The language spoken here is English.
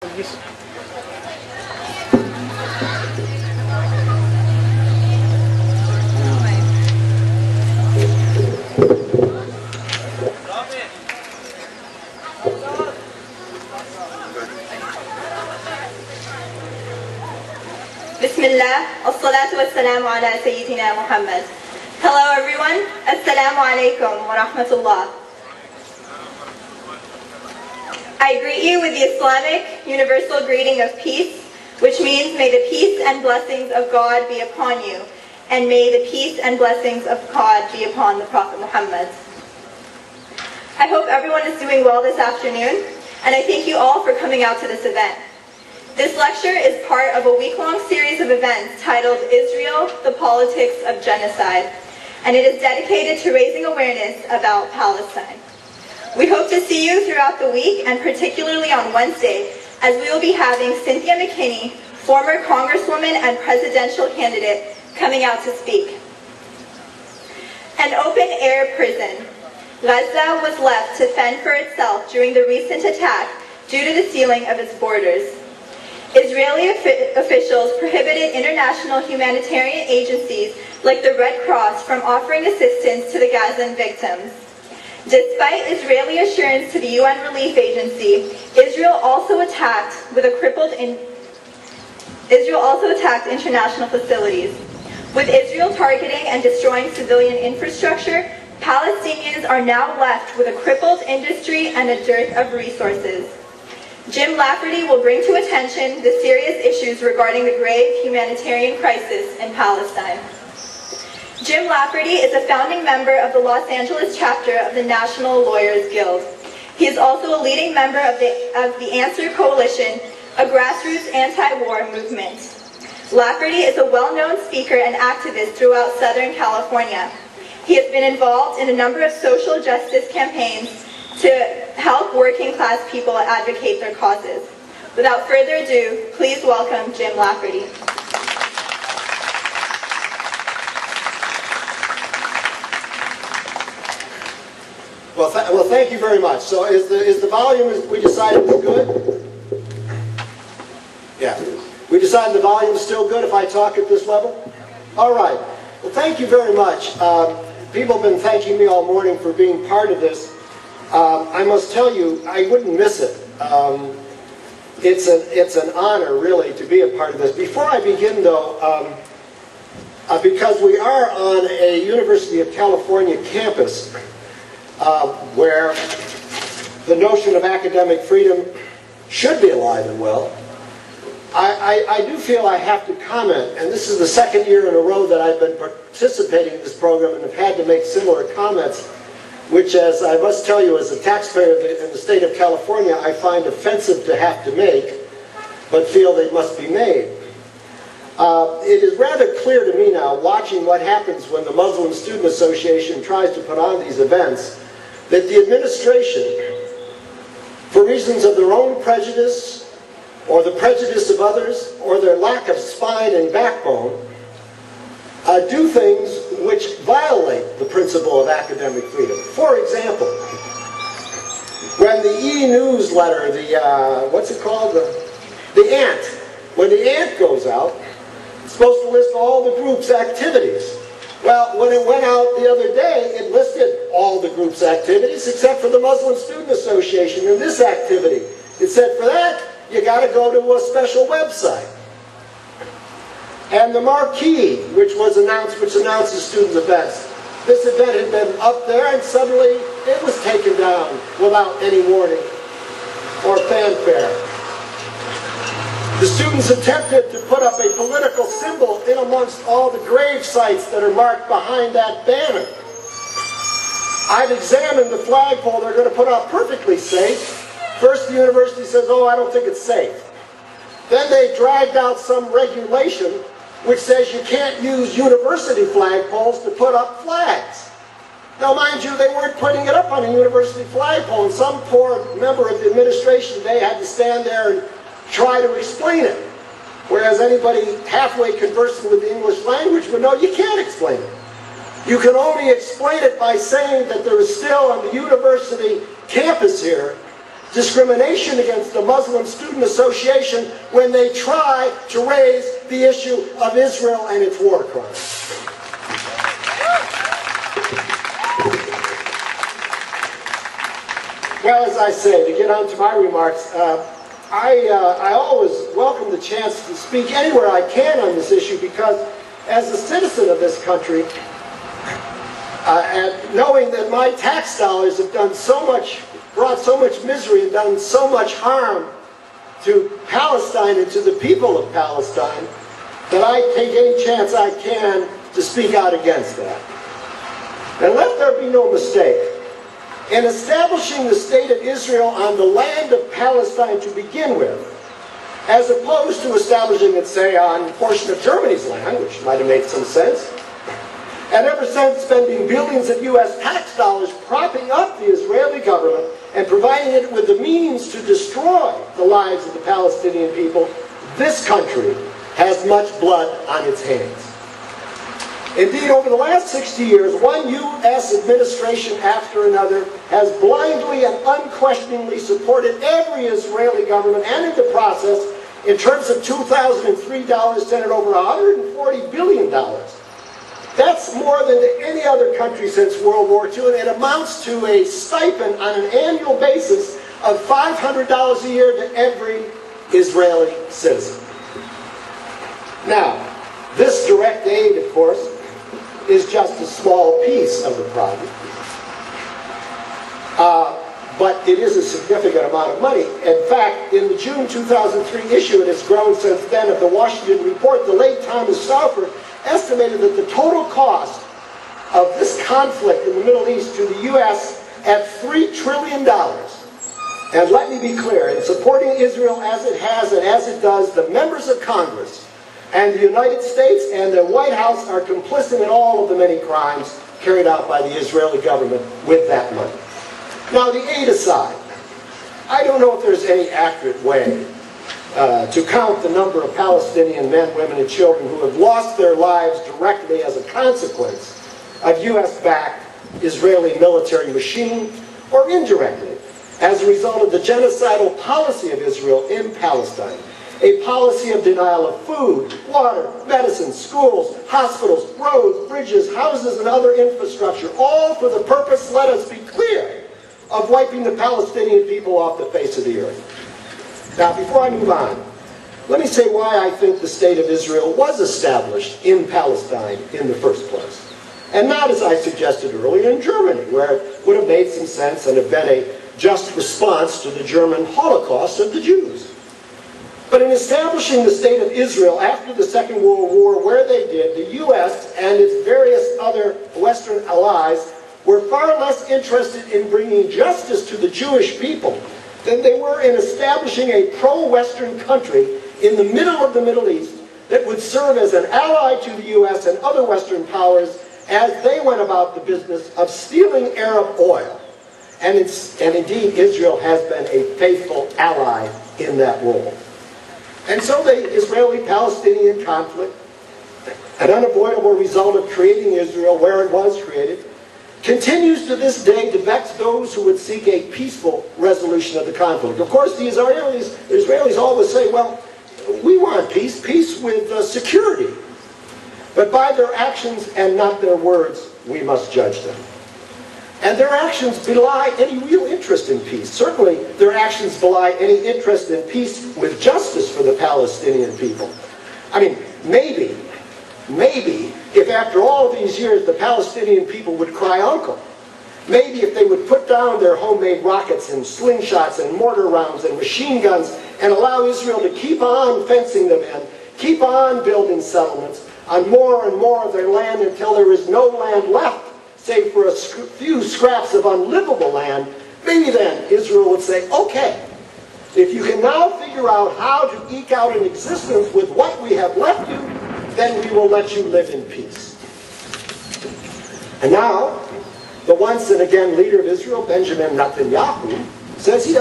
Bismillah, as-salatu was-salamu ala Sayyidina Muhammad. Hello everyone, assalamu alaikum wa rahmatullah. I greet you with the Islamic universal greeting of peace, which means may the peace and blessings of God be upon you, and may the peace and blessings of God be upon the Prophet Muhammad. I hope everyone is doing well this afternoon, and I thank you all for coming out to this event. This lecture is part of a week-long series of events titled Israel, the Politics of Genocide, and it is dedicated to raising awareness about Palestine. We hope to see you throughout the week, and particularly on Wednesday, as we will be having Cynthia McKinney, former Congresswoman and presidential candidate, coming out to speak. An open-air prison. Gaza was left to fend for itself during the recent attack due to the sealing of its borders. Israeli officials prohibited international humanitarian agencies like the Red Cross from offering assistance to the Gazan victims. Despite Israeli assurance to the UN Relief Agency, Israel also attacked international facilities. With Israel targeting and destroying civilian infrastructure, Palestinians are now left with a crippled industry and a dearth of resources. Jim Lafferty will bring to attention the serious issues regarding the grave humanitarian crisis in Palestine. Jim Lafferty is a founding member of the Los Angeles chapter of the National Lawyers Guild. He is also a leading member of the Answer Coalition, a grassroots anti-war movement. Lafferty is a well-known speaker and activist throughout Southern California. He has been involved in a number of social justice campaigns to help working-class people advocate their causes. Without further ado, please welcome Jim Lafferty. Well, thank you very much. So is the volume, we decided, is good? Yeah. We decided the volume is still good if I talk at this level? All right. Well, thank you very much. People have been thanking me all morning for being part of this. I must tell you, I wouldn't miss it. It's an honor, really, to be a part of this. Before I begin, though, because we are on a University of California campus where the notion of academic freedom should be alive and well, I do feel I have to comment, and this is the second year in a row that I've been participating in this program and have had to make similar comments, which, as I must tell you, as a taxpayer in the state of California, I find offensive to have to make, but feel they must be made. It is rather clear to me now, watching what happens when the Muslim Student Association tries to put on these events, that the administration, for reasons of their own prejudice, or the prejudice of others, or their lack of spine and backbone, do things which violate the principle of academic freedom. For example, when the e-newsletter, what's it called? The Ant. When the Ant goes out, it's supposed to list all the group's activities. Well, when it went out the other day, it listed all the group's activities except for the Muslim Student Association and this activity. It said for that, you got to go to a special website. And the marquee, which announces student events, this event had been up there and suddenly it was taken down without any warning or fanfare. The students attempted to put up a political symbol in amongst all the grave sites that are marked behind that banner. I've examined the flagpole they're going to put up, perfectly safe. First the university says, oh, I don't think it's safe. Then they dragged out some regulation which says you can't use university flagpoles to put up flags. Now, mind you, they weren't putting it up on a university flagpole, and some poor member of the administration today had to stand there and try to explain it. Whereas anybody halfway conversant with the English language would know you can't explain it. You can only explain it by saying that there is still on the university campus here discrimination against the Muslim Student Association when they try to raise the issue of Israel and its war crimes. Well, as I say, to get on to my remarks, I always welcome the chance to speak anywhere I can on this issue because as a citizen of this country, and knowing that my tax dollars have done so much, brought so much misery and done so much harm to Palestine and to the people of Palestine, that I take any chance I can to speak out against that. And let there be no mistake. In establishing the state of Israel on the land of Palestine to begin with, as opposed to establishing it, say, on a portion of Germany's land, which might have made some sense, and ever since spending billions of U.S. tax dollars propping up the Israeli government and providing it with the means to destroy the lives of the Palestinian people, this country has much blood on its hands. Indeed, over the last 60 years, one U.S. administration after another has blindly and unquestioningly supported every Israeli government, and in the process, in terms of 2003 dollars, sent it over $140 billion. That's more than to any other country since World War II, and it amounts to a stipend on an annual basis of $500 a year to every Israeli citizen. Now, this direct aid, of course, is just a small piece of the problem. But it is a significant amount of money. In fact, in the June 2003 issue, and it's grown since then, of the Washington Report, the late Thomas Stauffer estimated that the total cost of this conflict in the Middle East to the U.S. at $3 trillion. And let me be clear, in supporting Israel as it has and as it does, the members of Congress and the United States and the White House are complicit in all of the many crimes carried out by the Israeli government with that money. Now, the aid aside, I don't know if there's any accurate way to count the number of Palestinian men, women, and children who have lost their lives directly as a consequence of U.S.-backed Israeli military machine, or indirectly as a result of the genocidal policy of Israel in Palestine. A policy of denial of food, water, medicine, schools, hospitals, roads, bridges, houses, and other infrastructure, all for the purpose, let us be clear, of wiping the Palestinian people off the face of the earth. Now, before I move on, let me say why I think the state of Israel was established in Palestine in the first place. And not, as I suggested earlier, in Germany, where it would have made some sense and have been a just response to the German Holocaust of the Jews. But in establishing the state of Israel after the Second World War, where they did, the U.S. and its various other Western allies were far less interested in bringing justice to the Jewish people than they were in establishing a pro-Western country in the middle of the Middle East that would serve as an ally to the U.S. and other Western powers as they went about the business of stealing Arab oil. And indeed, Israel has been a faithful ally in that role. And so the Israeli-Palestinian conflict, an unavoidable result of creating Israel where it was created, continues to this day to vex those who would seek a peaceful resolution of the conflict. Of course, the Israelis always say, well, we want peace, peace with security. But by their actions and not their words, we must judge them. And their actions belie any real interest in peace. Certainly, their actions belie any interest in peace with justice for the Palestinian people. I mean, maybe, if after all these years the Palestinian people would cry uncle, maybe if they would put down their homemade rockets and slingshots and mortar rounds and machine guns and allow Israel to keep on fencing them in, keep on building settlements on more and more of their land until there is no land left, save for a few scraps of unlivable land, maybe then Israel would say, okay, if you can now figure out how to eke out an existence with what we have left you, then we will let you live in peace. And now, the once and again leader of Israel, Benjamin Netanyahu, says he